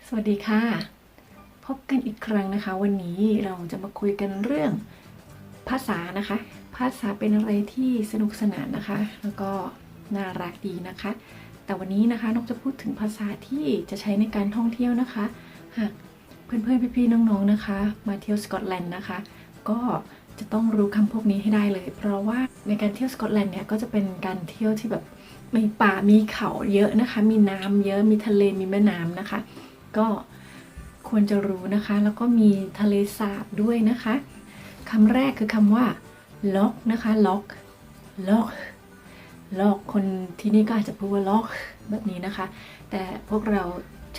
สวัสดีค่ะพบกันอีกครั้งนะคะวันนี้เราจะมาคุยกันเรื่องภาษานะคะภาษาเป็นอะไรที่สนุกสนานนะคะแล้วก็น่ารักดีนะคะแต่วันนี้นะคะนกจะพูดถึงภาษาที่จะใช้ในการท่องเที่ยวนะคะหากเพื่อนๆพี่ๆน้องๆนะคะมาเที่ยวสกอตแลนด์นะคะก็จะต้องรู้คำพวกนี้ให้ได้เลยเพราะว่าในการเที่ยวสกอตแลนด์เนี่ยก็จะเป็นการเที่ยวที่แบบมีป่ามีเขาเยอะนะคะมีน้ำเยอะมีทะเลมีแม่น้ำนะคะก็ควรจะรู้นะคะแล้วก็มีทะเลสาบด้วยนะคะคำแรกคือคำว่า lock นะคะ lock lock lock คนที่นี่ก็อาจจะพูดว่า lock แบบนี้นะคะแต่พวกเรา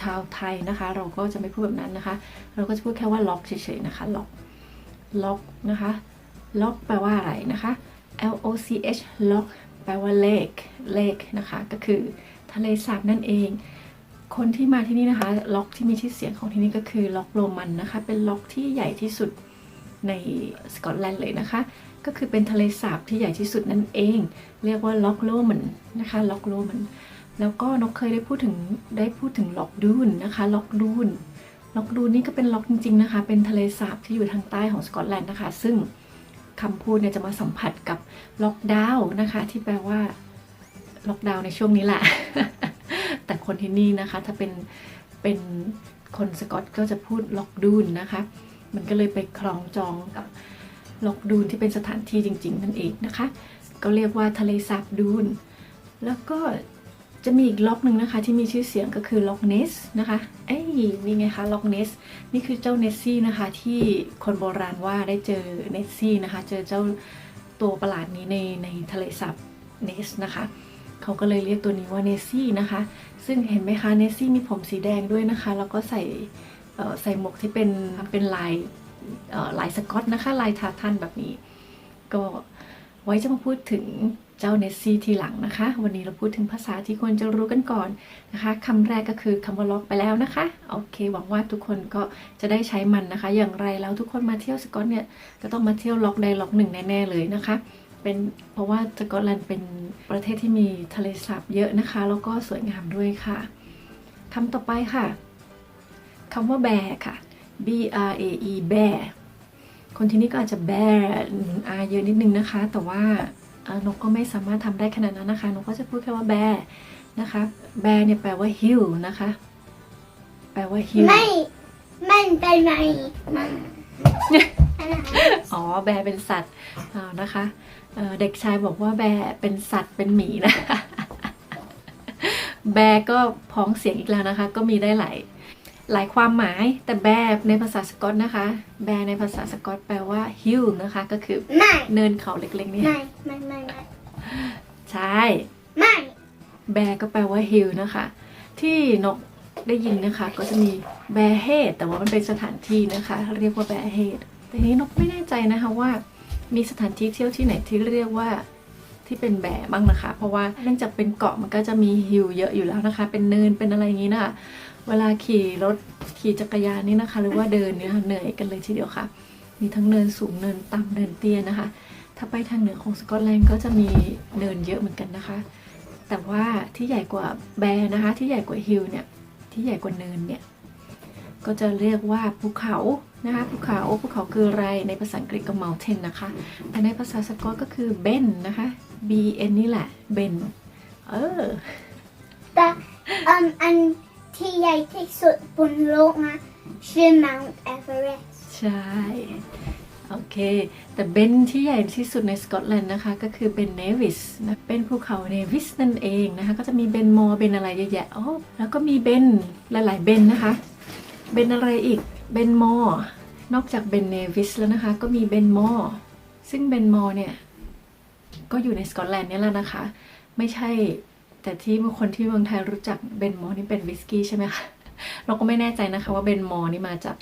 ชาวไทยนะคะเราก็จะไม่พูดแบบนั้นนะคะเราก็จะพูดแค่ว่า lock เฉยๆนะคะ lock lock นะคะ lock แปลว่าอะไรนะคะ L O C H lock แปลว่า lake lake นะคะก็คือทะเลสาบนั่นเองคนที่มาที่นี่นะคะล็อกที่มีชื่อเสียงของที่นี่ก็คือล็อกโรมันนะคะเป็นล็อกที่ใหญ่ที่สุดในสกอตแลนด์เลยนะคะก็คือเป็นทะเลสาบที่ใหญ่ที่สุดนั่นเองเรียกว่าล็อกโรมันนะคะล็อกโรมันแล้วก็นกเคยได้พูดถึงล็อกดูนนะคะล็อกดูนนี่ก็เป็นล็อกจริงๆนะคะเป็นทะเลสาบที่อยู่ทางใต้ของสกอตแลนด์นะคะซึ่งคำพูดเนี่ยจะมาสัมผัสกับล็อกดาวน์นะคะที่แปลว่าล็อกดาวน์ในช่วงนี้แหละ แต่คนที่นี่นะคะถ้าเป็นคนสกอตก็จะพูดล็อกดูนนะคะมันก็เลยไปคล้องจองกับล็อกดูนที่เป็นสถานที่จริงๆนั่นเองนะคะก็เรียกว่าทะเลสาบดูนแล้วก็จะมีอีกล็อกหนึ่งนะคะที่มีชื่อเสียงก็คือล็อกเนสนะคะนี่ไงคะล็อกเนสนี่คือเจ้าเนสซี่นะคะที่คนโบราณว่าได้เจอเนสซี่นะคะเจอเจ้าตัวประหลาดนี้ในทะเลสาบเนสนะคะเขาก็เลยเรียกตัวนี้ว่าเนสซี่นะคะซึ่งเห็นไหมคะเนสซี่มีผมสีแดงด้วยนะคะแล้วก็ใส่หมวกที่เป็นลายสก๊อตนะคะลายทาทันแบบนี้ก็ไว้จะมาพูดถึงเจ้าเนสซี่ทีหลังนะคะวันนี้เราพูดถึงภาษาที่ควรจะรู้กันก่อนนะคะคำแรกก็คือคำว่าล็อกไปแล้วนะคะโอเคหวังว่าทุกคนก็จะได้ใช้มันนะคะอย่างไรแล้วทุกคนมาเที่ยวสกอตเนี่ยก็ต้องมาเที่ยวล็อกใดล็อกหนึ่งแน่ๆเลยนะคะเพราะว่าสกอตแลนด์เป็นประเทศที่มีทะเลสาบเยอะนะคะแล้วก็สวยงามด้วยค่ะคำต่อไปค่ะคำว่าแบร์ค่ะ B R A E แบร์คนที่นี่ก็อาจจะแบร์เยอะนิดนึงนะคะแต่ว่านกก็ไม่สามารถทำได้ขนาดนั้นนะคะนกก็จะพูดแค่ว่าแบร์นะคะแบร์เนี่ยแปลว่า hill นะคะแปลว่า hill มันเป็นไงมันอ๋อแบร์เป็นสัตว์นะคะเด็กชายบอกว่าแบร์เป็นสัตว์เป็นหมีนะ แบร์ก็พ้องเสียงอีกแล้วนะคะก็มีได้หลายความหมายแต่แบร์ในภาษาสกอตนะคะแบร์ในภาษาสกอตแปลว่า hill นะคะก็คือเนินเขาเล็กๆนี่ไม่ใช่แบร์ก็แปลว่า hill นะคะที่นกได้ยินนะคะก็จะมีแบร์เฮดแต่ว่ามันเป็นสถานที่นะคะเรียกว่าแบร์เฮดแต่ทีนี้นกไม่แน่ใจนะคะว่ามีสถานที่เที่ยวที่ไหนที่เรียกว่าที่เป็นแบร์บ้างนะคะเพราะว่าเนื่องจากเป็นเกาะมันก็จะมีฮิลเยอะอยู่แล้วนะคะเป็นเนินเป็นอะไรอย่างนี้นะคะเวลาขี่จักรยานนี่นะคะหรือว่าเดินเนี่ยเหนื่อยกันเลยทีเดียวค่ะมีทั้งเนินสูงเนินต่ำเนินเตี้ยนะคะถ้าไปทางเหนือของสกอตแลนด์ก็จะมีเนินเยอะเหมือนกันนะคะแต่ว่าที่ใหญ่กว่าแบร์นะคะที่ใหญ่กว่าฮิลเนี่ยที่ใหญ่กว่าเนินเนี่ยก็จะเรียกว่าภูเขานะคะภูเขาคืออะไรในภาษาอังกฤษก็ mountain นะคะแต่ในภาษาสกอตก็คือ ben นะคะ B N นี่แหละ ben แต่อันที่ใหญ่ที่สุดบนโลกนะชื่อ Mount Everest ใช่โอเคแต่เบนที่ใหญ่ที่สุดในสกอตแลนด์นะคะก็คือเบนเนวิสนะเป็นภูเขาเนวิสนั่นเองนะคะก็จะมีเบนมอร์เบนอะไรเยอะแยะแล้วก็มีเบนหลายๆเบนนะคะเบนอะไรอีกเบนมอร์นอกจากเบนเนวิสแล้วนะคะก็มีเบนมอร์ซึ่งเบนมอร์เนี่ยก็อยู่ในสกอตแลนด์นี่แหละนะคะไม่ใช่แต่ที่คนที่เมืองไทยรู้จักเบนมอร์นี่เป็นวิสกี้ใช่ไหมคะเราก็ไม่แน่ใจนะคะว่าเบนมอร์นี่มาจาก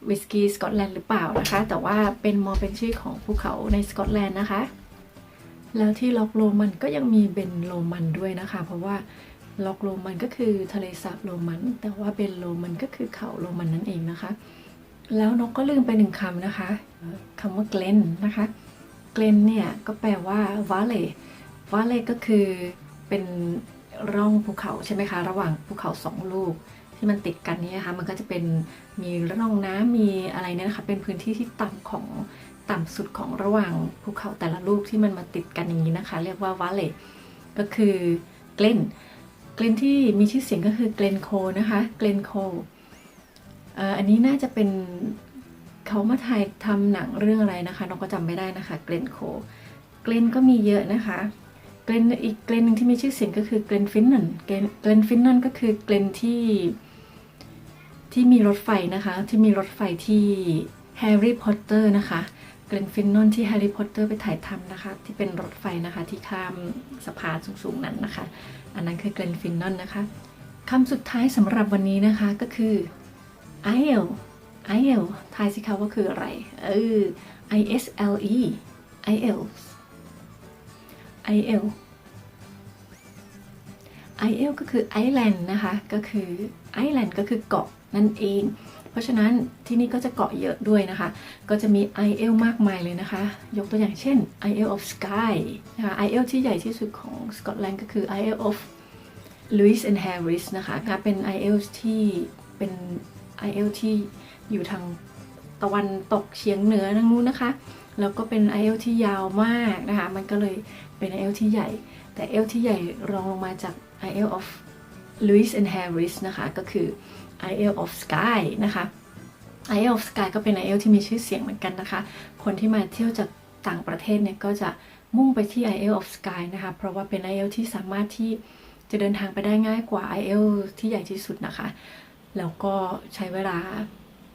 วิสกี้สกอตแลนด์หรือเปล่านะคะแต่ว่าเบนมอร์เป็นชื่อของภูเขาในสกอตแลนด์นะคะแล้วที่ล็อกโรมันก็ยังมีเบนโรมันด้วยนะคะเพราะว่าล็อกโรมันก็คือทะเลสาบโรมันแต่ว่าเบนโรมันก็คือเขาโรมันนั่นเองนะคะแล้วนกก็ลืมไปหนึ่งคำนะคะคำว่าเกลนนะคะเกลนเนี่ยก็แปลว่าวาเลก็คือเป็นร่องภูเขาใช่ไหมคะระหว่างภูเขาสองลูก ที่มันติดกันนี้นะคะมันก็จะเป็นมีร่องน้ำมีอะไรเนี่ยนะคะเป็นพื้นที่ที่ต่ำสุดของระหว่างภูเขาแต่ละลูกที่มันมาติดกันอย่างนี้นะคะเรียกว่า valley ก็คือเกลนที่มีชื่อเสียงก็คือเกลนโคนะคะเกลนโคอันนี้น่าจะเป็นเขามาถ่ายทำหนังเรื่องอะไรนะคะเราก็จำไม่ได้นะคะเกลนโคเกลนก็มีเยอะนะคะเกลนอีกเกลนหนึ่งที่มีชื่อเสียงก็คือเกลนฟินนันก็คือเกลนที่มีรถไฟนะคะที่มีรถไฟที่แฮร์รี่พอตเตอร์นะคะเกลนฟินนันที่แฮร์รี่พอตเตอร์ไปถ่ายทำนะคะที่เป็นรถไฟนะคะที่ข้ามสะพานสูงๆนั้นนะคะอันนั้นคือเกลนฟินนันนะคะคำสุดท้ายสำหรับวันนี้นะคะก็คือ IL ทายสิคะว่าคืออะไรISLE IL ก็คือ Island นะคะก็คือ Island ก็คือเกาะนั่นเองเพราะฉะนั้นที่นี่ก็จะเกาะเยอะด้วยนะคะก็จะมี IL มากมายเลยนะคะยกตัวอย่างเช่น Isle of Skye นะคะ Isle ที่ใหญ่ที่สุดของสกอตแลนด์ก็คือ Isle of Lewis and Harris นะคะเป็น Isle ที่เป็น Isle ที่อยู่ทางตะวันตกเฉียงเหนือทางนู้นนะคะแล้วก็เป็น Isle ที่ยาวมากนะคะมันก็เลยเป็น Isle ที่ใหญ่แต่ Isle ที่ใหญ่รองลงมาจาก Isle of Lewis and Harris นะคะก็คือ Isle of Skye นะคะ Isle of Skye ก็เป็น Isle ที่มีชื่อเสียงเหมือนกันนะคะคนที่มาเที่ยวจากต่างประเทศเนี่ยก็จะมุ่งไปที่ Isle of Skye นะคะเพราะว่าเป็น Isle ที่สามารถที่จะเดินทางไปได้ง่ายกว่า Isle ที่ใหญ่ที่สุดนะคะแล้วก็ใช้เวลา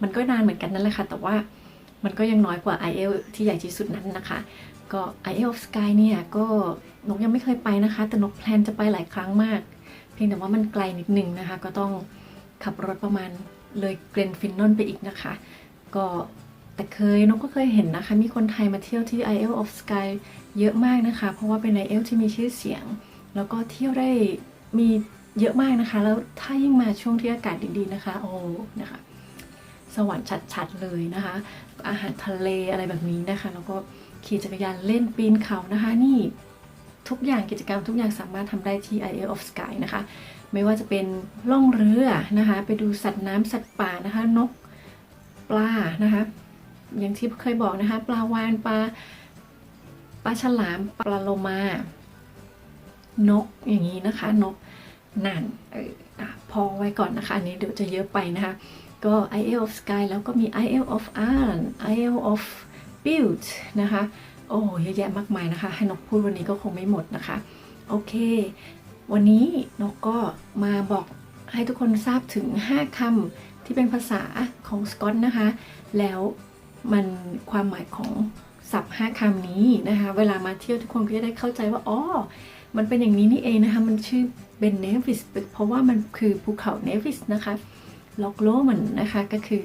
มันก็นานเหมือนกันนั่นแหละค่ะแต่ว่ามันก็ยังน้อยกว่า Isle ที่ใหญ่ที่สุดนั้นนะคะก็ Isle of Skye เนี่ยก็นกยังไม่เคยไปนะคะแต่นกแพลนจะไปหลายครั้งมากเพียงแต่ว่ามันไกลนิดนึงนะคะก็ต้องขับรถประมาณเลยเกรนฟินนอนไปอีกนะคะก็แต่นกก็เคยเห็นนะคะมีคนไทยมาเที่ยวที่ Isle of Skye เยอะมากนะคะเพราะว่าเป็น Isle ที่มีชื่อเสียงแล้วก็เที่ยวได้มีเยอะมากนะคะแล้วถ้ายิ่งมาช่วงที่อากาศดีๆนะคะโอ้นะคะสวรรค์ชัดๆเลยนะคะอาหารทะเลอะไรแบบนี้นะคะแล้วก็ขี่จักรยานเล่นปีนเขานะคะนี่ทุกอย่างกิจกรรมทุกอย่างสามารถทำได้ที่ Isle of Skye นะคะไม่ว่าจะเป็นล่องเรือนะคะไปดูสัตว์น้ำสัตว์ป่านะคะนกปลานะคะอย่างที่เคยบอกนะคะปลาวาฬปลาฉลามปลาโลมานกอย่างนี้นะคะนกนั่นพอไว้ก่อนนะคะอันนี้เดี๋ยวจะเยอะไปนะคะก็ Isle of Skye แล้วก็มี Isle of Arran Isle of Bute นะคะโอ้เยอะแยะมากมายนะคะให้นกพูดวันนี้ก็คงไม่หมดนะคะโอเควันนี้นกก็มาบอกให้ทุกคนทราบถึง5คำที่เป็นภาษาของสกอตนะคะแล้วมันความหมายของศัพท์5คำนี้นะคะเวลามาเที่ยวทุกคนก็จะได้เข้าใจว่าอ๋อมันเป็นอย่างนี้นี่เองนะคะมันชื่อเบนเนวิสเพราะว่ามันคือภูเขาเนวิสนะคะล็อกโลมันนะคะก็คือ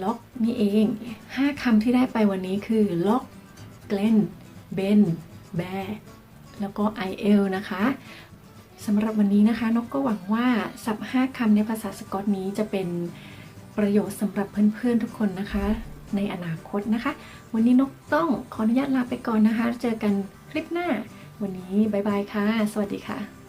ล็อกนี่เอง5คำที่ได้ไปวันนี้คือล็อกเกลนเบนแบร์แล้วก็ไอเอลนะคะสำหรับวันนี้นะคะนกก็หวังว่าศัพท์5คำในภาษาสกอตนี้จะเป็นประโยชน์สำหรับเพื่อนๆทุกคนนะคะในอนาคตนะคะวันนี้นกต้องขออนุญาตลาไปก่อนนะคะเจอกันคลิปหน้าวันนี้บ๊ายบายค่ะสวัสดีค่ะ